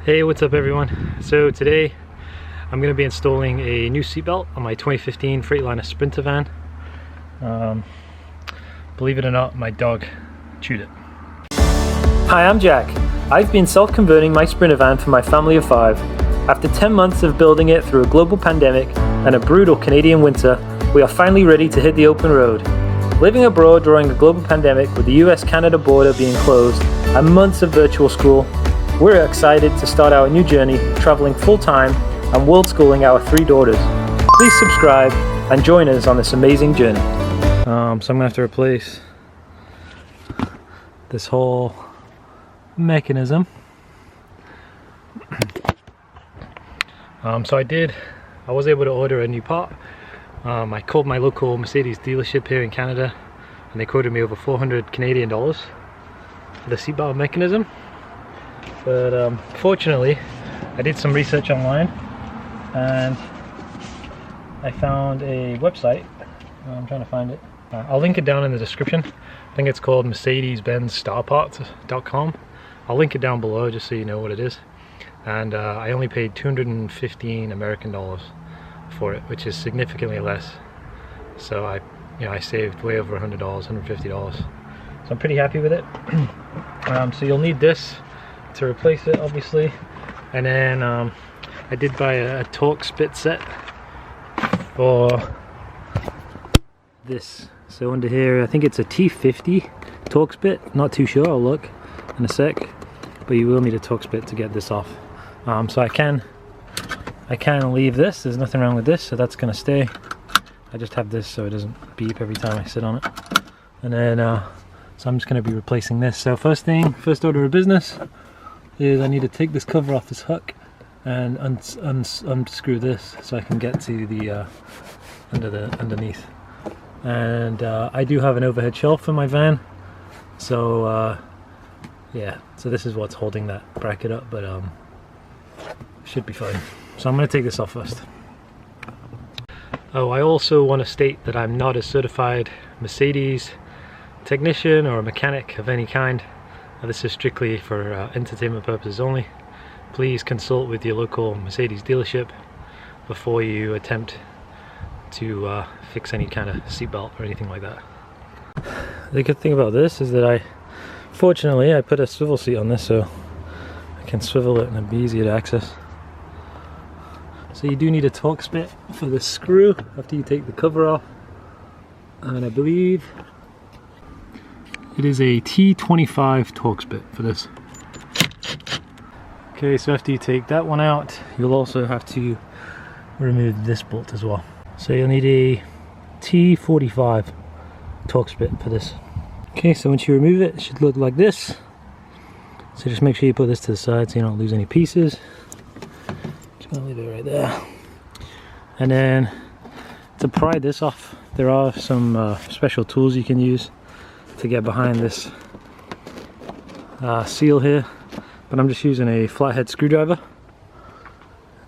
Hey, what's up everyone? So today I'm going to be installing a new seatbelt on my 2015 Freightliner Sprinter van. Believe it or not, my dog chewed it. Hi, I'm Jack. I've been self-converting my Sprinter van for my family of 5. After 10 months of building it through a global pandemic and a brutal Canadian winter, we are finally ready to hit the open road. Living abroad during a global pandemic with the US-Canada border being closed and months of virtual school, we're excited to start our new journey, traveling full-time and world schooling our 3 daughters. Please subscribe and join us on this amazing journey. So I'm gonna have to replace this whole mechanism. So I was able to order a new part. I called my local Mercedes dealership here in Canada and they quoted me over 400 Canadian dollars for the seatbelt mechanism. But fortunately, I did some research online and I found a website. I'm trying to find it. I'll link it down in the description. I think it's called Mercedes-Benz-Starparts.com. I'll link it down below just so you know what it is. And I only paid 215 American dollars for it, which is significantly less. So I saved way over $100, $150. So I'm pretty happy with it. So you'll need this to replace it, obviously. And then I did buy a torque spit set for this. So under here, I think it's a T50 torque spit. Not too sure, I'll look in a sec. But you will need a torque spit to get this off. So I can leave this. There's nothing wrong with this, so that's gonna stay. I just have this so it doesn't beep every time I sit on it. And then so I'm just gonna be replacing this. So first order of business is I need to take this cover off this hook and unscrew this so I can get to the underneath. And I do have an overhead shelf in my van, so yeah, so this is what's holding that bracket up, but should be fine. So I'm going to take this off first. Oh, I also want to state that I'm not a certified Mercedes technician or a mechanic of any kind. This is strictly for entertainment purposes only. Please consult with your local Mercedes dealership before you attempt to fix any kind of seatbelt or anything like that. The good thing about this is that fortunately I put a swivel seat on this so I can swivel it and it'll be easier to access. So you do need a torque spit for the screw after you take the cover off, and I believe it is a T25 torque spit for this. Okay, so after you take that one out, you'll also have to remove this bolt as well. So you'll need a T45 torque spit for this. Okay, so once you remove it, it should look like this. So just make sure you put this to the side so you don't lose any pieces. Just gonna leave it right there. And then to pry this off, there are some special tools you can use to get behind this seal here. But I'm just using a flathead screwdriver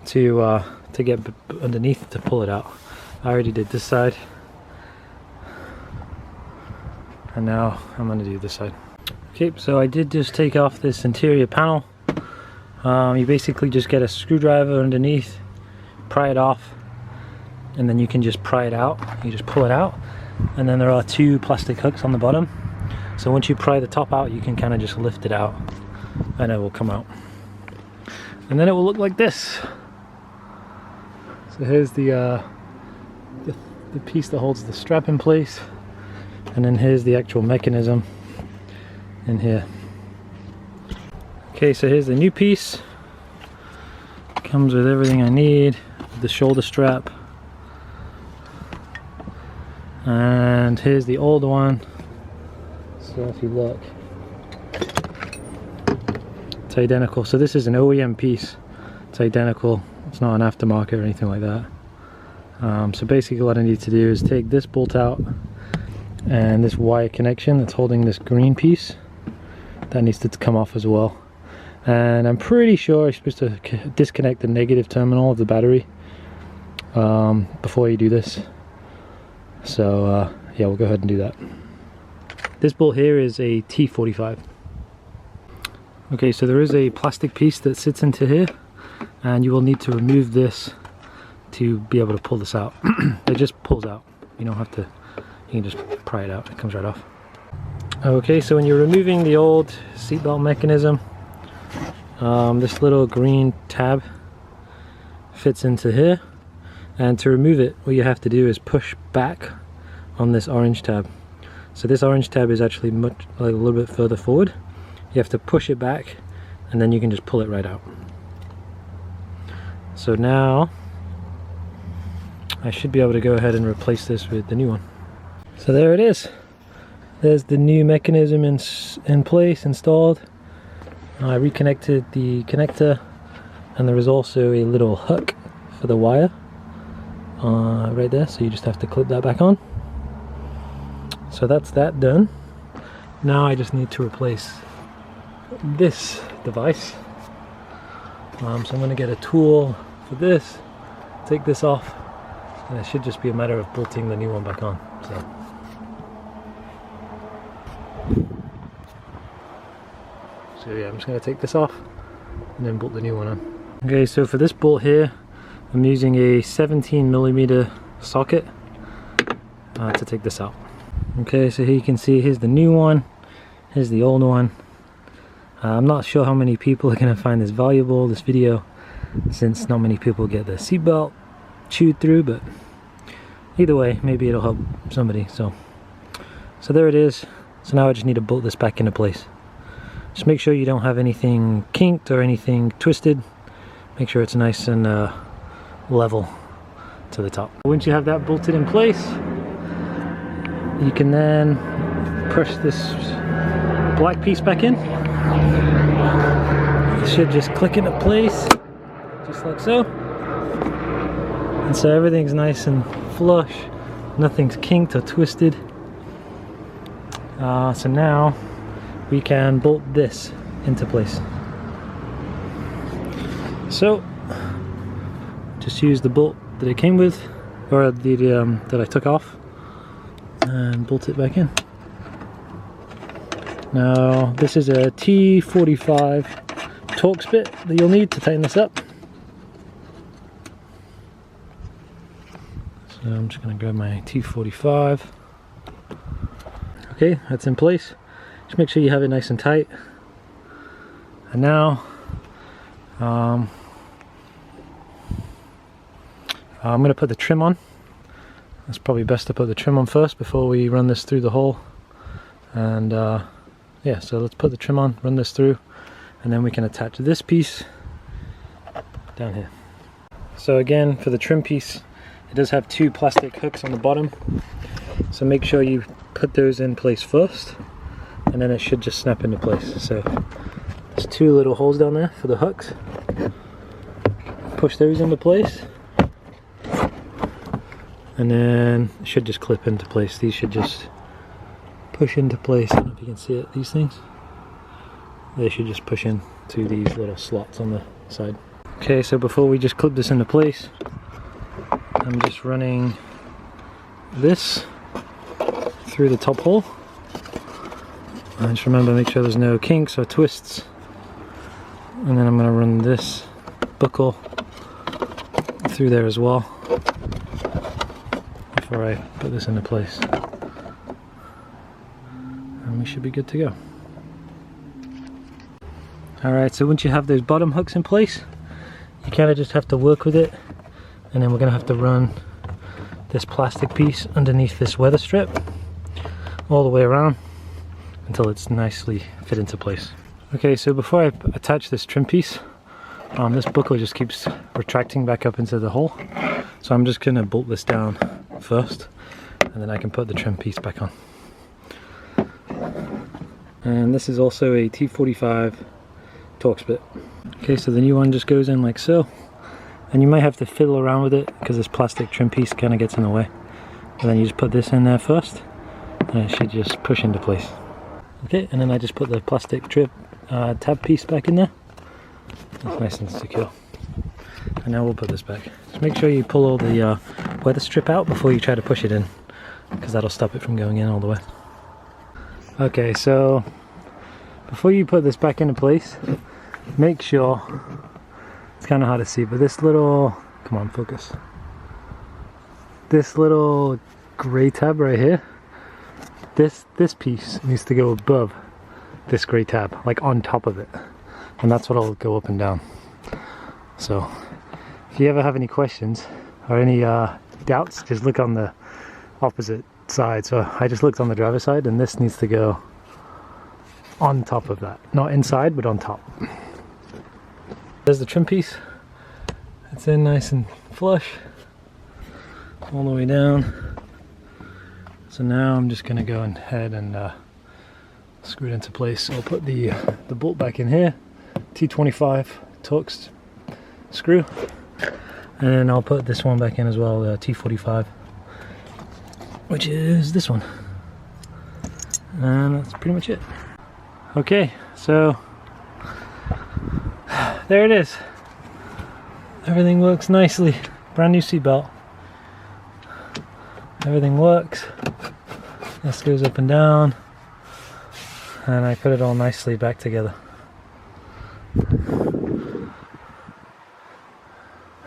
to get underneath to pull it out. I already did this side. And now I'm going to do this side. Okay, so I did just take off this interior panel. You basically just get a screwdriver underneath, pry it off, and then you can just pry it out. You just pull it out, and then there are 2 plastic hooks on the bottom. So once you pry the top out, you can kind of just lift it out, and it will come out. And then it will look like this. So here's the piece that holds the strap in place. And then here's the actual mechanism in here. Okay, so here's the new piece. Comes with everything I need. The shoulder strap. And here's the old one. So if you look, it's identical. So this is an OEM piece. It's identical. It's not an aftermarket or anything like that. So basically what I need to do is take this bolt out, and this wire connection that's holding this green piece, that needs to come off as well. And I'm pretty sure you're supposed to disconnect the negative terminal of the battery before you do this. So yeah, we'll go ahead and do that. This bolt here is a T45. Okay, so there is a plastic piece that sits into here, and you will need to remove this to be able to pull this out. It just pulls out. You don't have to, you can just pry it out, it comes right off. Okay, so when you're removing the old seatbelt mechanism, this little green tab fits into here, and to remove it, what you have to do is push back on this orange tab. So this orange tab is actually much, like a little bit further forward. You have to push it back, and then you can just pull it right out. So now I should be able to go ahead and replace this with the new one. So there it is. There's the new mechanism in place, installed. I reconnected the connector, and there is also a little hook for the wire right there, so you just have to clip that back on. So that's that done. Now I just need to replace this device. So I'm going to get a tool for this, take this off, and it should just be a matter of bolting the new one back on. So yeah, I'm just going to take this off and then bolt the new one on. Okay, so for this bolt here, I'm using a 17mm socket to take this out. Okay, so here you can see, here's the new one, here's the old one. I'm not sure how many people are going to find this valuable, this video, since not many people get the seatbelt chewed through, but either way, maybe it'll help somebody. So there it is. So now I just need to bolt this back into place. Just make sure you don't have anything kinked or anything twisted. Make sure it's nice and level to the top. Once you have that bolted in place, you can then push this black piece back in. It should just click into place, just like so. And so everything's nice and flush, nothing's kinked or twisted. So now we can bolt this into place. So just use the bolt that it came with, or the that I took off, and bolt it back in. Now this is a T45 Torx bit that you'll need to tighten this up. So I'm just going to grab my T45. Okay, that's in place. Just make sure you have it nice and tight. And now I'm going to put the trim on. It's probably best to put the trim on first before we run this through the hole. And yeah, so let's put the trim on, run this through, and then we can attach this piece down here. So again, for the trim piece, it does have two plastic hooks on the bottom. So make sure you put those in place first, and then it should just snap into place. So there's two little holes down there for the hooks. Push those into place, and then it should just clip into place. These should just push into place. I don't know if you can see it, these things. They should just push in to these little slots on the side. Okay, so before we just clip this into place, I'm just running this through the top hole. And just remember, make sure there's no kinks or twists. And then I'm going to run this buckle through there as well before I put this into place. And we should be good to go. Alright, so once you have those bottom hooks in place, you kind of just have to work with it, and then we're going to have to run this plastic piece underneath this weather strip all the way around until it's nicely fit into place. Okay, so before I attach this trim piece, this buckle just keeps retracting back up into the hole, so I'm just going to bolt this down first, and then I can put the trim piece back on. And this is also a T45 Torx bit. Okay, so the new one just goes in like so, and you might have to fiddle around with it because this plastic trim piece kind of gets in the way. And then you just put this in there first, and it should just push into place. Okay, and then I just put the plastic tab piece back in there. That's nice and secure. And now we'll put this back. Just make sure you pull all the weather strip out before you try to push it in, because that'll stop it from going in all the way. Okay, so before you put this back into place, make sure, it's kind of hard to see, but this little, come on, focus. This little gray tab right here, this piece needs to go above this gray tab, like on top of it, and that's what'll go up and down. So if you ever have any questions or any doubts, just look on the opposite side. So I just looked on the driver's side, and this needs to go on top of that, not inside but on top. There's the trim piece. It's in nice and flush all the way down. So now I'm just gonna go ahead and screw it into place. So I'll put the bolt back in here, T25 Torx screw, and then I'll put this one back in as well, T45, which is this one, and that's pretty much it. Okay, so there it is. Everything works nicely. Brand new seatbelt. Everything works. This goes up and down, and I put it all nicely back together.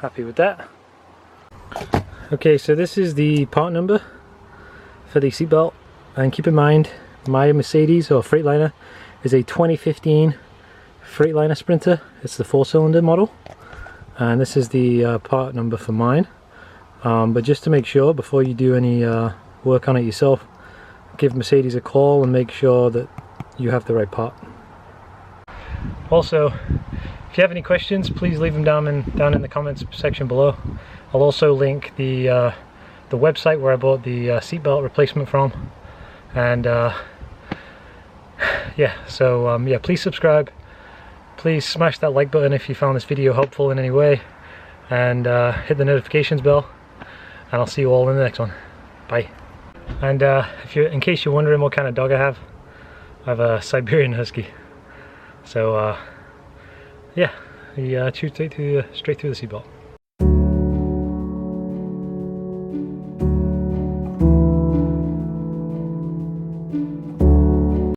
Happy with that. Okay, so this is the part number for the seatbelt, and keep in mind my Mercedes or Freightliner is a 2015 Freightliner Sprinter. It's the 4-cylinder model, and this is the part number for mine. But just to make sure, before you do any work on it yourself, give Mercedes a call and make sure that you have the right part. Also, if you have any questions, please leave them down in the comments section below. I'll also link the website where I bought the seatbelt replacement from, and yeah, so yeah, please subscribe. Please smash that like button if you found this video helpful in any way, and hit the notifications bell, and I'll see you all in the next one. Bye. And in case you're wondering what kind of dog I have a Siberian Husky. So yeah, he chewed straight through the seatbelt.